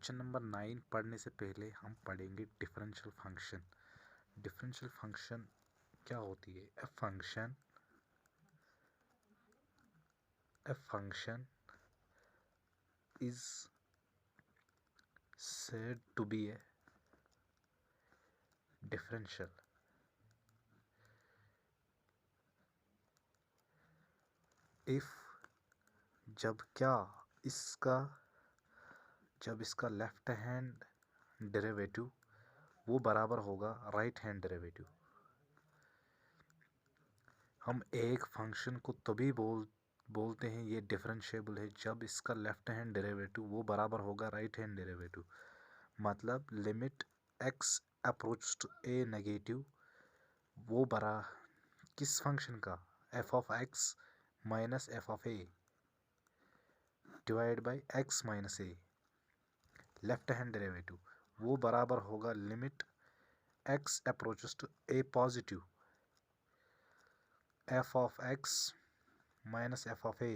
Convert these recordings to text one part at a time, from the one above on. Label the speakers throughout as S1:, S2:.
S1: Question number 9 पढ़ने से पहले हम पढ़ेंगे डिफरेंशियल फंक्शन। डिफरेंशियल फंक्शन क्या होती है? A function is said to be a differential if जब इसका लेफ्ट हैंड डेरिवेटिव वो बराबर होगा राइट हैंड डेरिवेटिव। हम एक फंक्शन को तभी बोलते हैं ये डिफरेंशिएबल है जब इसका लेफ्ट हैंड डेरिवेटिव वो बराबर होगा राइट हैंड डेरिवेटिव। मतलब limit x approach to a negative वो किस फंक्शन का? f of x minus f of a divide by x minus a left hand derivative वो बराबर होगा limit x approaches to a positive f of x minus f of a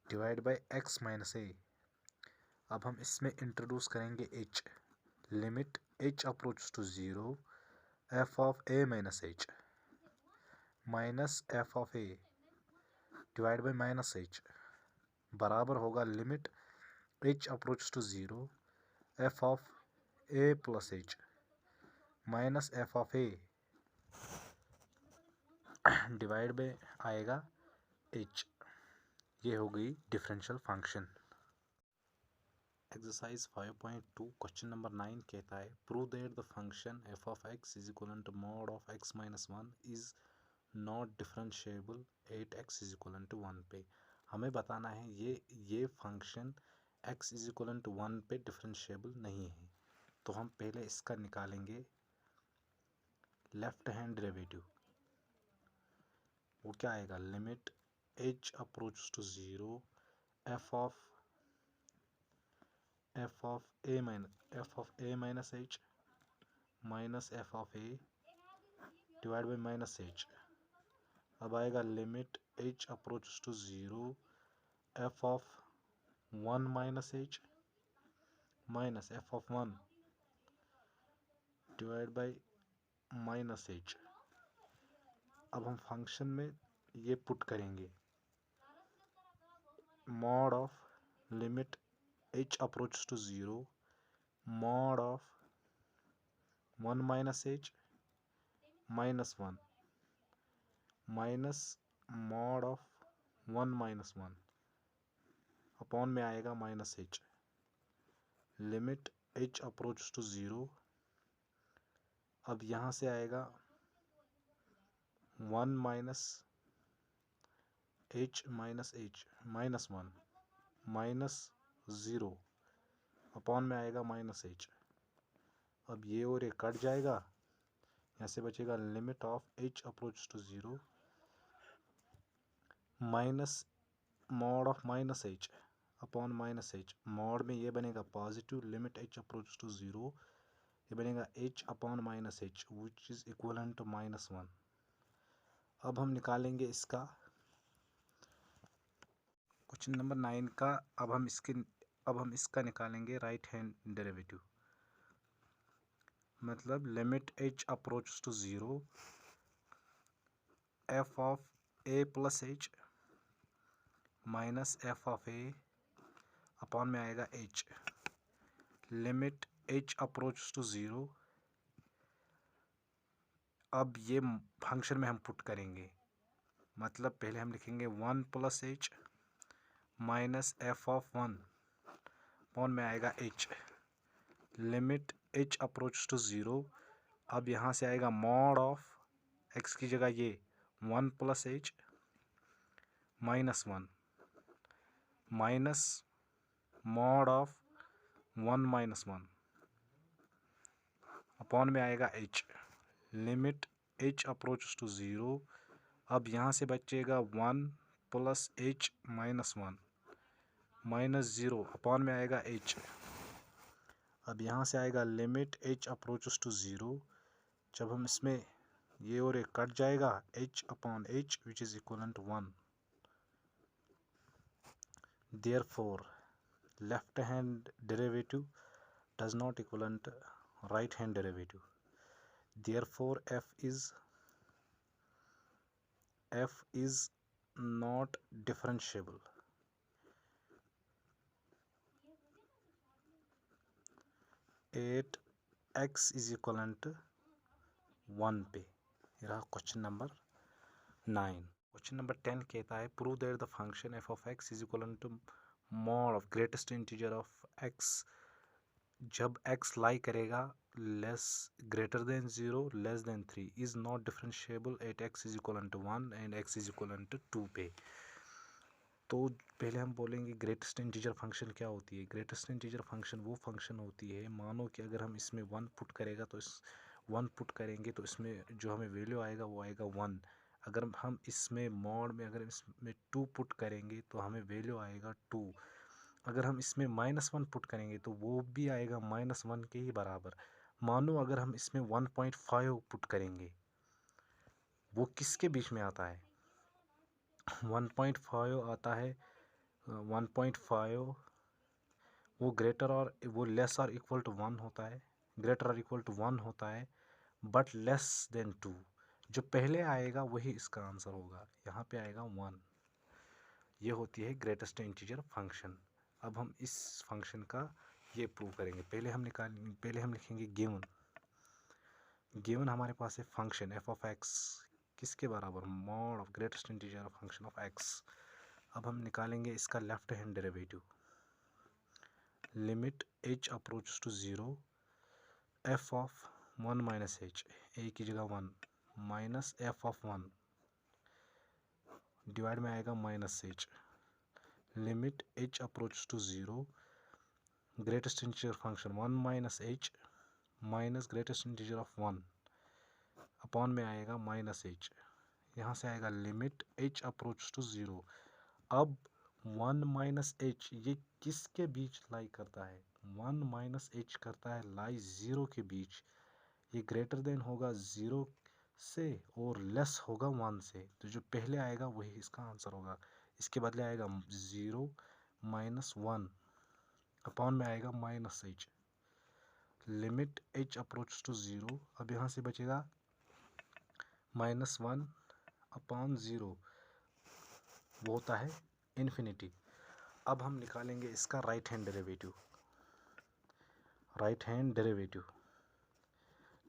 S1: divide by x minus a। अब हम इसमें introduce करेंगे h, limit h approach to 0 f of a minus h minus f of a divide by minus h बराबर होगा limit h approach to 0 f of a plus h minus f of a divide by आएगा h। ये हो गई differential function. Exercise 5.2 question number 9 कहता है prove that the function f of x is equal to mod of x minus 1 is not differentiable at x is equal to 1 पे। हमें बताना है ये function x is equal to 1 पे differentiable नहीं है। तो हम पहले इसका निकालेंगे लेफ्ट हैंड डेरिवेटिव। वो क्या आएगा? Limit h approach to 0 f of a minus h minus f of a divide by minus h। अब आएगा limit h approach to 0 f of 1 minus h minus f of 1 divide by minus h। अब हम function में ये put करेंगे mod of limit h approach to 0 mod of 1 minus h minus 1 minus mod of 1 minus 1 upon में आएगा minus h limit h approach to 0। अब यहाँ से आएगा 1 minus h minus h minus 1 minus 0 upon में आएगा माइनस h। अब ये और ये कट जाएगा, यहाँ से बचेगा limit of h approach to 0 minus mod of minus h upon minus h। Mod में ये बनेगा positive, limit h approach to 0 ये बनेगा h upon minus h which is equal to minus 1। अब हम निकालेंगे इसका क्वेश्चन नंबर 9 का। अब हम इसका निकालेंगे राइट हैंड डेरिवेटिव। मतलब limit h approach to 0 f of a plus h minus f of a upon में आएगा h limit h approach to 0। अब ये फंक्शन में हम पुट करेंगे। मतलब पहले हम लिखेंगे 1 plus h minus f of 1 upon में आएगा h limit h approach to 0। अब यहाँ से आएगा मॉड ऑफ x की जगह ये 1 plus h minus 1 minus mod of 1 minus 1 upon में आएगा h limit h approach to 0। अब यहाँ से बचेगा 1 plus h minus 1 minus 0 upon में आएगा h। अब यहाँ से आएगा लिमिट h अप्रोच टू 0। जब हम इसमें ये और एक कट जाएगा h upon h which is equal to 1। Therefore left hand derivative does not equivalent right hand derivative. Therefore f is not differentiable. 8x is equivalent to 1 पे. ये रहा क्वेश्चन नंबर 9. क्वेश्चन नंबर 10 कहता है prove that the function f of x is equivalent to mod of greatest integer of x जब x लाई करेगा less greater than 0 less than 3 is not differentiable at x is equivalent to 1 and x is equivalent to 2 पे. तो पहले हम बोलेंगे greatest integer function क्या होती है. ग्रेटेस्ट इंटीजर फंक्शन वो फंक्शन होती है, मानो कि अगर हम इसमें 1 पुट करेगा तो इस 1 पुट करेंगे तो इसमें जो हमें वैल्यू आएगा वो आएगा 1. अगर हम इसमें मॉड में अगर इसमें 2 पुट करेंगे तो हमें वैल्यू आएगा 2. अगर हम इसमें -1 पुट करेंगे तो वो भी आएगा -1 के ही बराबर. मानो अगर हम इसमें 1.5 पुट करेंगे, वो किसके बीच में आता है. 1.5 आता है 1.5 वो ग्रेटर और वो लेस और इक्वल टू 1 होता है, ग्रेटर और इक्वल टू 1 होता है बट लेस देन 2. जो पहले आएगा वही इसका आंसर होगा. यहाँ पे आएगा 1. ये होती है ग्रेटेस्ट इंटीजर फंक्शन. अब हम इस फंक्शन का ये प्रूव करेंगे. पहले हम लिखेंगे गिवन हमारे पास है फंक्शन एफ ऑफ एक्स किसके बराबर, mod of greatest integer function of x. अब हम निकालेंगे इसका left hand derivative. Limit h approach to 0 f of 1 minus h, a की जगह 1 माइनस f ऑफ 1 डिवाइड में आएगा minus h. Limit h approach to 0 greatest integer function 1 minus h minus greatest integer of 1 upon में आएगा minus h. यहाँ से आएगा limit h approach to 0. अब 1 माइनस h ये किसके बीच लाई करता है. 1 माइनस h करता है लाई 0 के बीच. ये ग्रेटर देन होगा 0 से और लेस होगा 1 से. तो जो पहले आएगा वही इसका आंसर होगा. इसके बदले आएगा 0 माइनस 1 अपॉन में आएगा minus h. Limit h approach to 0. अब यहाँ से बचेगा -1 अपॉन 0 वो होता है इन्फिनिटी. अब हम निकालेंगे इसका right hand derivative.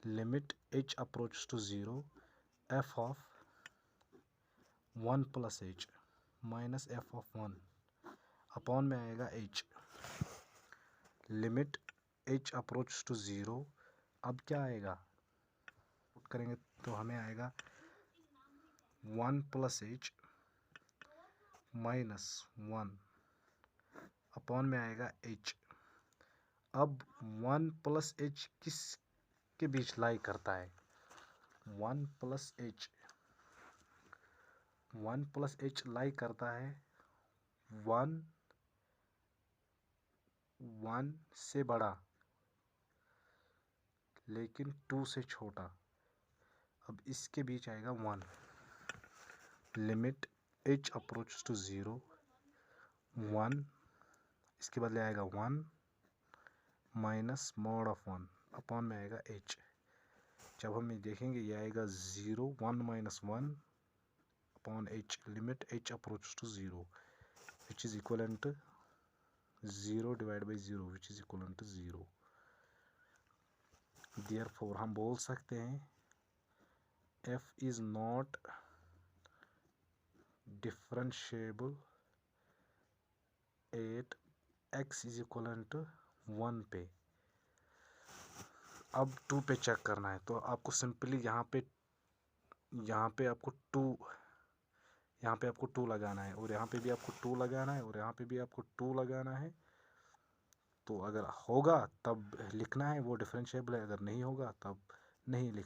S1: Limit h approach to 0 f of 1 plus h minus f of 1 upon में आएगा h. Limit h approach to 0. अब क्या आएगा, पुट करेंगे तो हमें आएगा 1 प्लस h माइनस 1 अपॉन में आएगा h. अब 1 प्लस h किस के बीच लाई करता है. 1 प्लस h लाई करता है 1 से बड़ा लेकिन 2 से छोटा. अब इसके बीच आएगा 1. लिमिट h अप्रोच टू 0 1 इसके बदले आएगा 1 माइनस मॉड ऑफ 1 अपॉन में आएगा h. जब हम देखेंगे ये आएगा 0 1 minus 1 upon h. Limit h approach to 0 which is equivalent 0 divide by 0 which is equivalent 0. Therefore हम बोल सकते हैं f is not differentiable at x is equivalent 1 पे. अब 2 पे चेक करना है तो आपको सिंपली यहाँ पे आपको 2 लगाना है और यहाँ पे भी आपको 2 लगाना है और यहाँ पे भी आपको 2 लगाना है. तो अगर होगा तब लिखना है वो डिफरेंशिएबल है, अगर नहीं होगा तब नहीं लिख